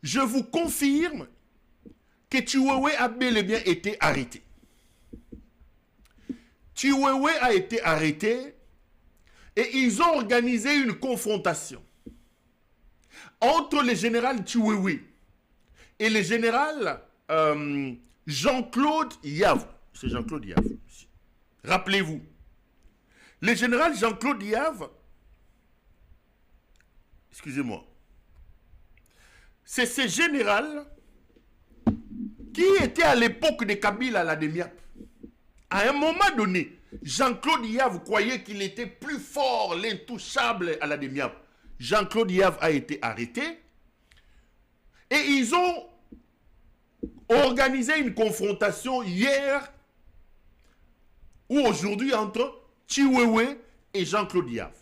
je vous confirme que Chiwewe a bel et bien été arrêté. Chiwewe a été arrêté et ils ont organisé une confrontation entre le général Chiwewe et le général Jean-Claude Yave. C'est Jean-Claude Yave. Rappelez-vous, le général Jean-Claude Yave, excusez-moi, c'est ce général qui était à l'époque de Kabila à la Demiap. À un moment donné, Jean-Claude Yave croyait qu'il était plus fort, l'intouchable à la Demiap. Jean-Claude Yave a été arrêté et ils ont organisé une confrontation hier ou aujourd'hui entre Chiwewe et Jean-Claude Yave.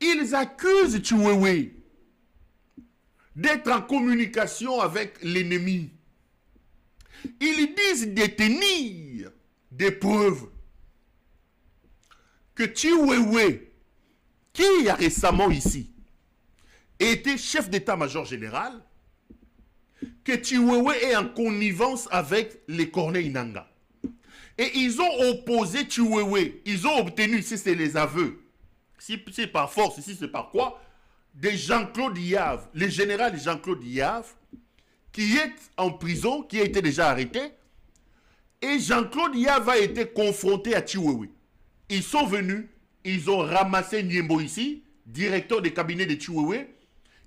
Ils accusent Chiwewe d'être en communication avec l'ennemi. Ils disent détenir des preuves que Chiwewe, qui a récemment ici été chef d'état-major général, que Chiwewe est en connivence avec les Corneille Nangaa. Et ils ont opposé Chiwewe. Ils ont obtenu, si c'est les aveux, si c'est par force, si c'est par quoi, de Jean-Claude Yave, le général Jean-Claude Yave, qui est en prison, qui a été déjà arrêté. Et Jean-Claude Yave a été confronté à Chiwewe. Ils sont venus, ils ont ramassé Niembo ici, directeur des cabinets de Chiwewe.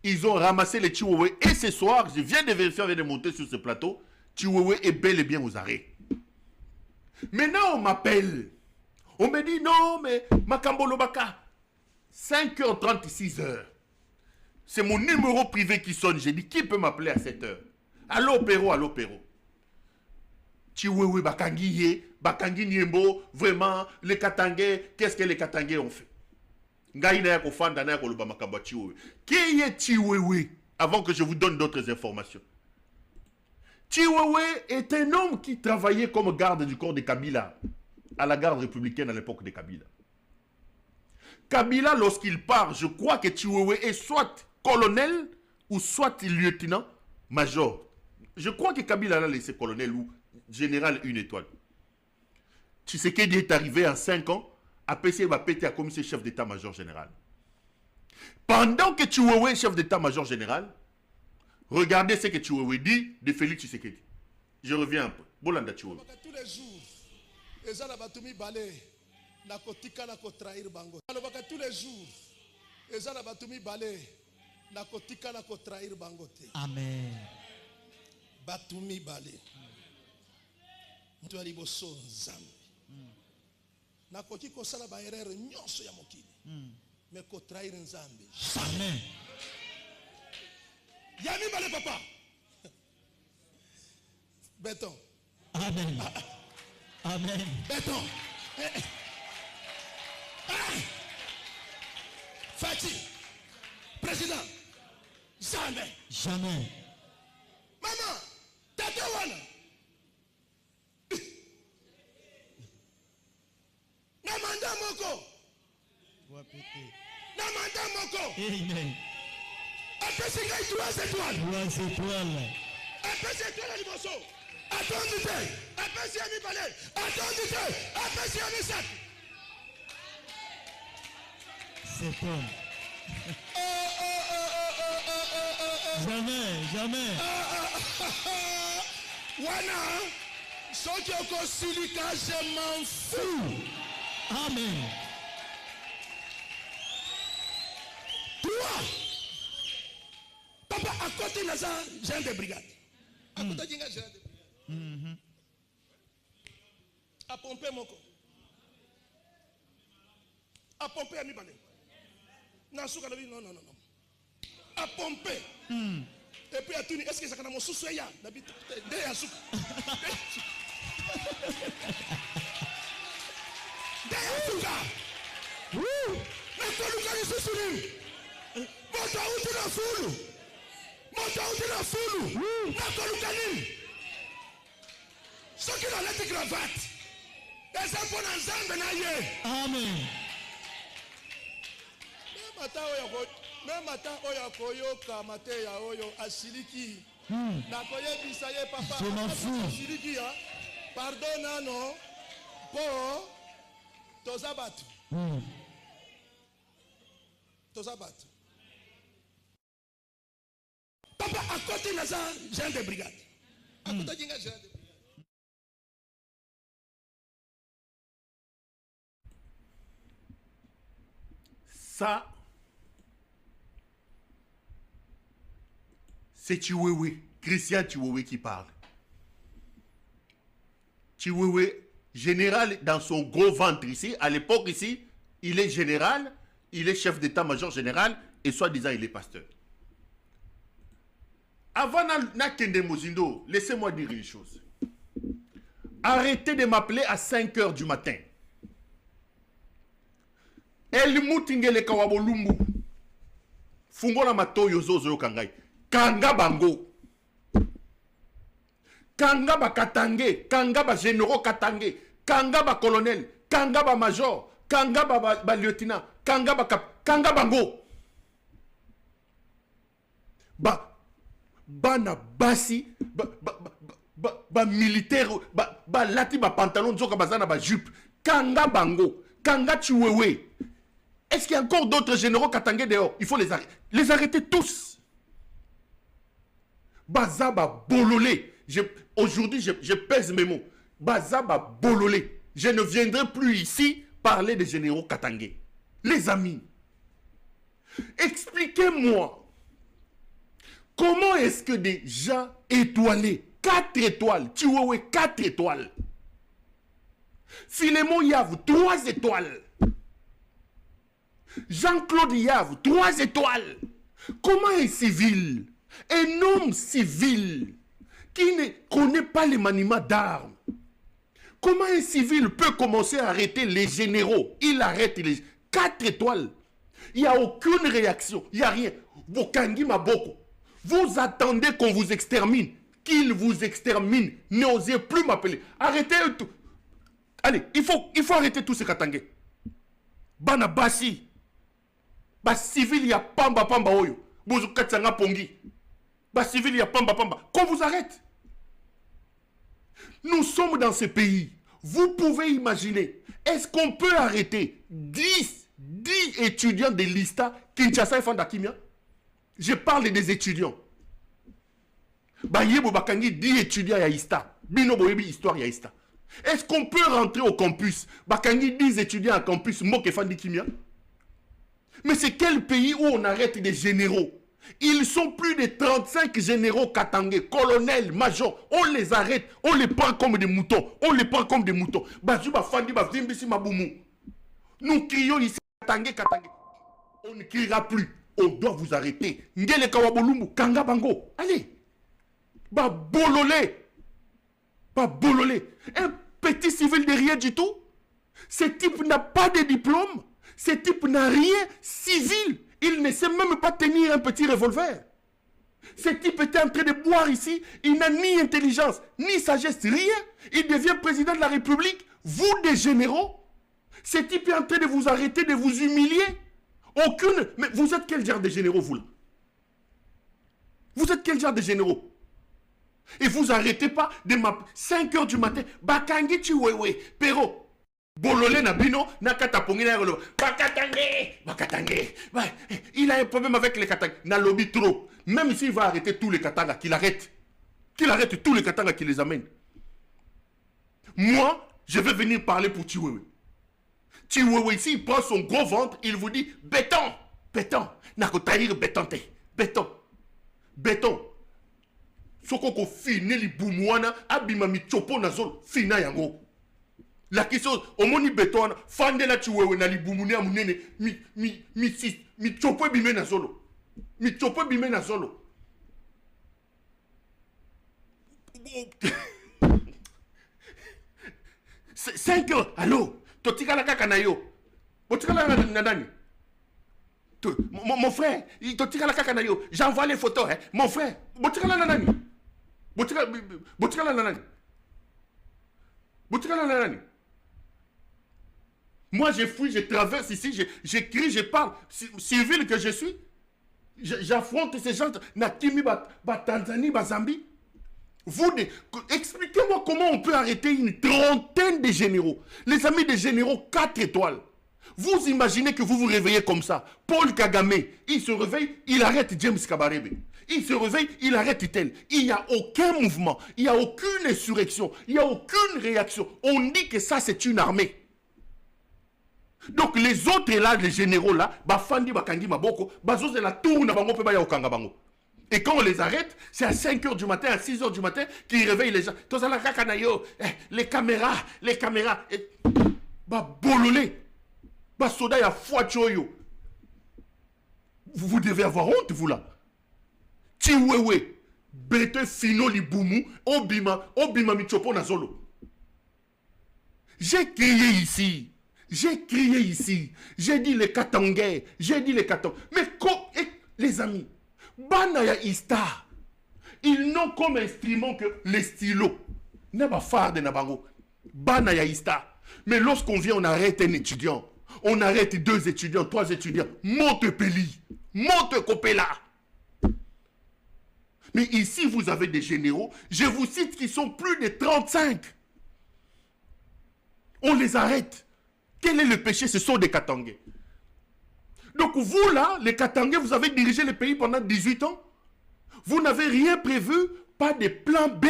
Ils ont ramassé les Chiwewe. Et ce soir, je viens de vérifier, je viens de monter sur ce plateau, Chiwewe est bel et bien aux arrêts. Maintenant, on m'appelle. On me dit non, mais Makambo Lobaka, 5h30, 6h. C'est mon numéro privé qui sonne. J'ai dit, qui peut m'appeler à 7h? Allô, Péro, allô, Péro. Chiwewe, Bakangi, Bakangi Niembo, vraiment, les Katangais, qu'est-ce que les Katangais ont fait? Qui est Chiwewe? Avant que je vous donne d'autres informations. Chiwewe est un homme qui travaillait comme garde du corps de Kabila, à la garde républicaine à l'époque de Kabila. Kabila, lorsqu'il part, je crois que Chiwewe est soit colonel ou soit lieutenant-major. Je crois que Kabila l'a laissé colonel ou général une étoile. Tshisekedi est arrivé en 5 ans, après il va péter à commissaire chef d'état-major général. Pendant que Chiwewe est chef d'état-major général, regardez ce que Chiwewe dit de Félix Tshisekedi. Je reviens un peu. Bolanda Chiwewe. Tous les jours, les gens batumi balé, na kotika na kotrahir bango. Tous les jours, les gens batumi balé, na kotika na kotrahir bango. Amen. Batumi balé. Mtu aliboso nzambe. Na koki ko sala ba erreur nyonso ya mokili. Mais kotrahir nzambe. Amen. Yami balé papa. Béton. Amen. Amen. Béton. Fatih. Président. Jamais. Jamais. Maman. Tata wana. Namanda moko. Namanda moko. Amen. Après c'est gars 3 étoiles. 3 étoiles. Après c'est toi la limoso. Attendez. Après c'est ami balai. Attendez. Après c'est ami sac. Cet homme. Jamais. Wana. Soki okosilika, je m'en fous. Amen. Toi. Papa, à côté de ça, j'ai un de brigade. À côté de ça, j'ai un de brigade. À pomper mon corps. À pomper à mi balai. Non. À pomper. Et puis à tout, est-ce que ça a mon sous-soya? D'habitude, à souk. Amen. Même ata oyo akoyoka mateya oyo asiliki. Nakoyebisa ye papa. Je m'en fous. Asiliki ya. Pardon nano. Po tozabatu. Tozabatu. Papa à côté de ça, j'ai de brigade. À côté de ça, j'ai de brigade. Ça, c'est Chiwewe, Christian Chiwewe qui parle. Chiwewe, général dans son gros ventre ici, à l'époque ici, il est général, il est chef d'état-major général et soi-disant il est pasteur. Avant Nakende Mozindo, laissez-moi dire une chose. Arrêtez de m'appeler à 5 h du matin. El Moutingele Kawabolumbu. Fungola mato yozozo kangai. Kanga bango. Kanga ba katange. Kanga ba généraux katange. Kanga ba colonel. Kanga ba major. Kanga ba lieutenant. Kanga ba cap. Kanga bango. Bana basi. Ba militaire. Ba lati ba pantalon. Zoka bazana ba jupe. Kanga bango. Kanga Chiwewe. Est-ce qu'il y a encore d'autres généraux katangé dehors? Il faut les arrêter. Les arrêter tous. Bazaba bololé. Aujourd'hui, je pèse mes mots. Bazaba bololé. Je ne viendrai plus ici parler des généraux katangé. Les amis, expliquez-moi comment est-ce que des gens étoilés, 4 étoiles, Chiwewe 4 étoiles, Philémon Yav 3 étoiles, Jean-Claude Yav 3 étoiles, comment un civil, un homme civil qui ne connaît pas les maniements d'armes, comment un civil peut commencer à arrêter les généraux? Il arrête les 4 étoiles. Il n'y a aucune réaction. Il n'y a rien. Bokangi Maboko. Vous attendez qu'on vous extermine. Qu'il vous extermine. N'osez plus m'appeler. Arrêtez tout. Allez, il faut arrêter tous ces katangés. Bana Basi. Bas civil, il y a pamba pamba oyo. Bouzoukatsanga pongi. Bas civil, il y a pamba pamba. Qu'on vous arrête. Nous sommes dans ce pays. Vous pouvez imaginer. Est-ce qu'on peut arrêter 10 étudiants de l'ISTA Kinshasa et Fandakimia? Je parle des étudiants. Bayebo Bakangi 10 étudiants à ISTA. Bino Boyebi histoire à ISTA. Est-ce qu'on peut rentrer au campus? Bakangi 10 étudiants à campus Moke Fandikimia? Mais c'est quel pays où on arrête des généraux? Ils sont plus de 35 généraux katangés, colonels, majors. On les arrête, on les prend comme des moutons. On les prend comme des moutons. Bazuba Fandi Bavimbisi Maboumou. Nous crions ici katangé, katangé. On ne criera plus. On doit vous arrêter. Ngele Kawabolumbu, Kanga Bango. Allez. Ba bololé. Ba bololé. Un petit civil de rien du tout. Ce type n'a pas de diplôme. Ce type n'a rien civil. Il ne sait même pas tenir un petit revolver. Ce type était en train de boire ici. Il n'a ni intelligence, ni sagesse, rien. Il devient président de la République. Vous, des généraux, ce type est en train de vous arrêter, de vous humilier. Aucune... Mais vous êtes quel genre de généraux, vous là? Vous êtes quel genre de généraux? Et vous arrêtez pas de m'appeler 5 h du matin. Bakangi Chiwewe, Pero. Bololé Nabino, Nakatapongi Nagolo. Bakatangue. Il a un problème avec les Katanga. N'a lobby trop. Même s'il va arrêter tous les Katanga, qu'il arrête. Qu'il arrête tous les Katanga qui les amène. Moi, je vais venir parler pour Chiwewe. Chiwewe ici, il prend son gros ventre, il vous dit béton. Béton. Nakotaïr bétonte. Béton. Béton. Sokoko fini li boumouana, abimami chopo nazol, fina yango. La question, au moni béton, fande la Chiwewe na li boumouné à mounene, mi chopo bime na zolo. Mi chopo bime na zolo. 5 heures, allô? Totikala kaka na yo. Botikala na nani? Mon frère, totikala kaka na yo. J'envoie les photos, hein. Mon frère, botikala na nani? Botikala na nani? Botikala na nani? Moi, je fouille, je traverse ici, j'écris, je parle. Civil que je suis. J'affronte ces gens. Nakimi, Tanzanie, Zambie. Expliquez-moi comment on peut arrêter une trentaine de généraux. Les amis des généraux 4 étoiles. Vous imaginez que vous vous réveillez comme ça. Paul Kagame, il se réveille, il arrête James Kabarebe. Il se réveille, il arrête tel. Il n'y a aucun mouvement, il n'y a aucune insurrection, il n'y a aucune réaction. On dit que ça, c'est une armée. Donc les autres là, les généraux là, Bafandi, Bakangi, Maboko, Bazo, c'est la tour, et quand on les arrête, c'est à 5 h du matin, à 6 h du matin, qu'ils réveillent les gens. Les caméras, bololé. Soda ya fuachoyo. Vous devez avoir honte, vous là. Tiwewe. Bete fino libumu. Obima michopo na zolo. J'ai crié ici. J'ai dit les Katangais. Mais les amis, Banaya Ista, ils n'ont comme instrument que les stylos. Naba farde nabango. Banaya Ista. Mais lorsqu'on vient, on arrête un étudiant. On arrête 2 étudiants, 3 étudiants. Monte Peli, monte Kopela. Mais ici, vous avez des généraux. Je vous cite qui sont plus de 35. On les arrête. Quel est le péché? Ce sont des Katangais. Donc vous là, les Katangais, vous avez dirigé le pays pendant 18 ans. Vous n'avez rien prévu, pas de plan B.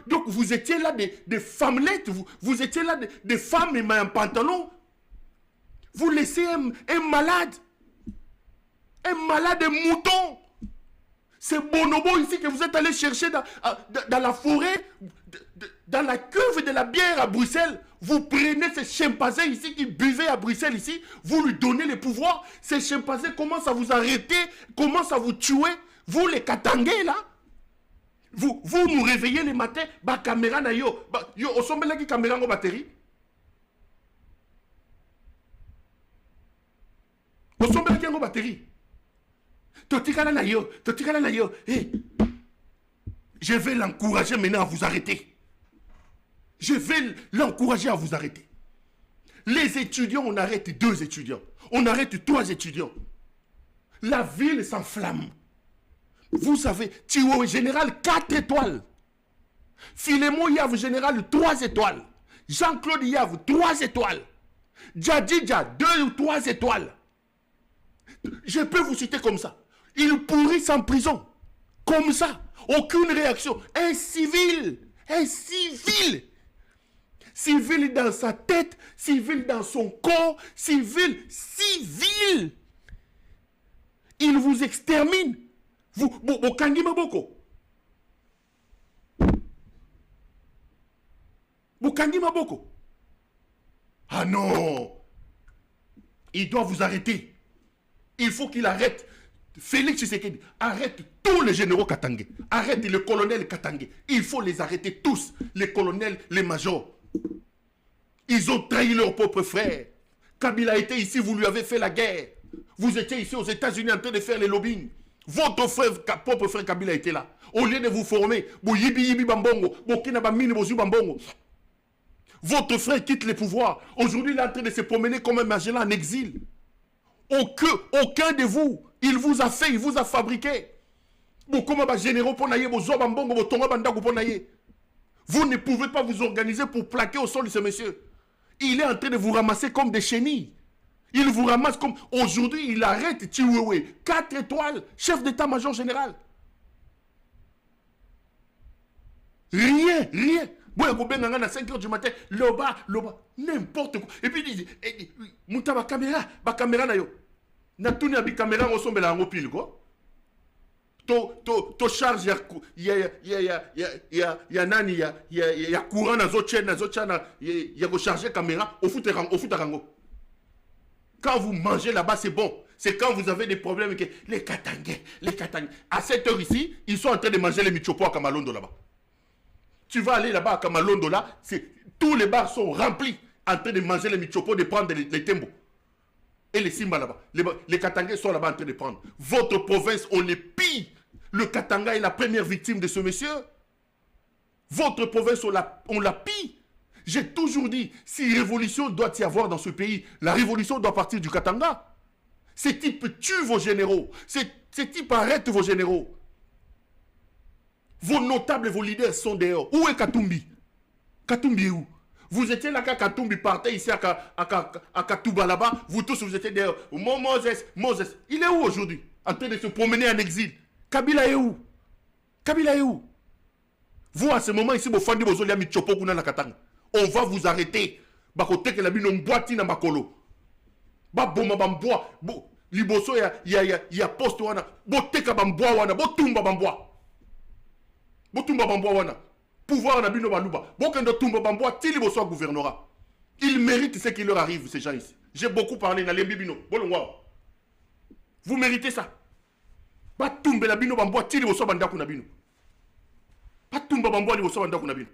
Donc vous étiez là des femmelettes, vous étiez là des femmes et un pantalon. Vous laissez un malade, un mouton. C'est bonobo ici que vous êtes allé chercher dans la forêt, dans la cuve de la bière à Bruxelles. Vous prenez ces chimpanzés ici qui buvaient à Bruxelles ici, vous lui donnez le pouvoir. Ces chimpanzés commencent à vous arrêter, commencent à vous tuer. Vous les Katangais là, vous nous réveillez le matin, caméra na yo, yo osombela ki caméra ngo batterie. Osombela ki ngo batterie. Totikala na yo. Hey, je vais l'encourager maintenant à vous arrêter. Je vais l'encourager à vous arrêter. Les étudiants, on arrête 2 étudiants. On arrête 3 étudiants. La ville s'enflamme. Vous savez, Tiwo général 4 étoiles. Philémon Yav général 3 étoiles. Jean-Claude Yav 3 étoiles. Djadidja 2 ou 3 étoiles. Je peux vous citer comme ça. Ils pourrissent en prison. Comme ça. Aucune réaction. Un civil. Civil dans sa tête, civil dans son corps, civil. Il vous extermine. Vous kangi maboko. Ah non. Il doit vous arrêter. Il faut qu'il arrête. Félix Tshisekedi, arrête tous les généraux Katangais. Arrête le colonel Katangais. Il faut les arrêter tous. Les colonels, les majors. Ils ont trahi leur propre frère. Kabila était ici, vous lui avez fait la guerre. Vous étiez ici aux États-Unis en train de faire les lobbying. Votre propre frère Kabila était là. Au lieu de vous former, votre frère quitte le pouvoir. Aujourd'hui, il est en train de se promener comme un Magellan en exil. Aucun de vous, il vous a fait, il vous a fabriqué. Vous ne pouvez pas vous organiser pour plaquer au sol de ce monsieur. Il est en train de vous ramasser comme des chenilles. Il vous ramasse comme... Aujourd'hui, il arrête Tiwewe. 4 étoiles, chef d'état-major général. Rien. Bon, à 5 h du matin, loba, n'importe quoi. Et puis il dit, Mouta ba caméra na yo. Na tuni abi caméra on sombe la en pile quoi. To charge ya nani ya courant na zo chaîne ya go charger caméra au foot rango. Quand vous mangez là-bas, c'est bon. C'est quand vous avez des problèmes que les Katangais. À cette heure ici, ils sont en train de manger les michopo à Kamalondo là-bas. Tu vas aller là-bas à Kamalondo là, tous les bars sont remplis en train de manger les michopo, de prendre les tembos. Et les simba là-bas. Les Katangais sont là-bas en train de prendre. Votre province, on est pire. Le Katanga est la première victime de ce monsieur. Votre province, on l'a pire. J'ai toujours dit, si révolution doit y avoir dans ce pays, la révolution doit partir du Katanga. Ces types tuent vos généraux. Ces types arrêtent vos généraux. Vos notables et vos leaders sont dehors. Où est Katumbi? Katumbi est où? Vous étiez là quand Katumbi partait ici à Katouba là-bas. Vous tous, vous étiez dehors. Moses. Il est où aujourd'hui? En train de se promener en exil. Kabila est où? Kabila est où? Vous, à ce moment ici, on va vous arrêter. Bakote que la bino mboati na makolo. Ba boma bamboa. Liboso ya poste wana. Boteka bamboa wana. Botumba bamboa. Botumba bamboa wana. Pouvoir na bino baluba. Bokendo tumba bamboa ti liboso à gouvernorat. Ils méritent ce qui leur arrive, ces gens ici. J'ai beaucoup parlé na lembi bino. Bolongwa. Vous méritez ça. Ba tumbe la bino bamboa ti liboso bandaku na bino. Ba tumba bamboa liboso bandaku na bino.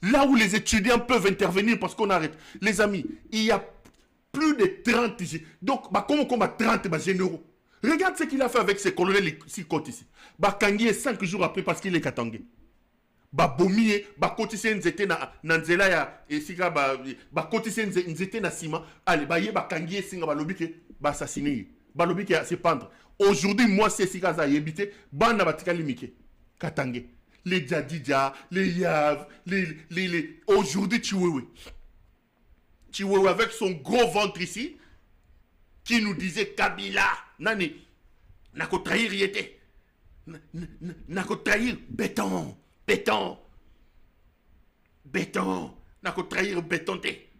Là où les étudiants peuvent intervenir parce qu'on arrête. Les amis, il y a plus de 30 ici. Donc, comment on va 30 généraux? Regarde ce qu'il a fait avec ses colonels ici. Kangi est 5 jours après parce qu'il est katangé. Bomie, kotisi nzete na nzela ya esika kotisi nzete na sima. Allez, Kangi singa balobike assassiner. Balobike à se pendre. Aujourd'hui, moi, c'est si Gaza yébité, banda batika limike, Katangé. Les Djadidja, les Yav, les. Aujourd'hui, Chiwewe. Chiwewe avec son gros ventre ici, qui nous disait Kabila, Nani, Nako trahir yété. Nako trahir béton. Nako trahir béton té.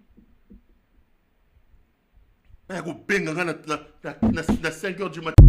Nako benga na 5 heures du matin.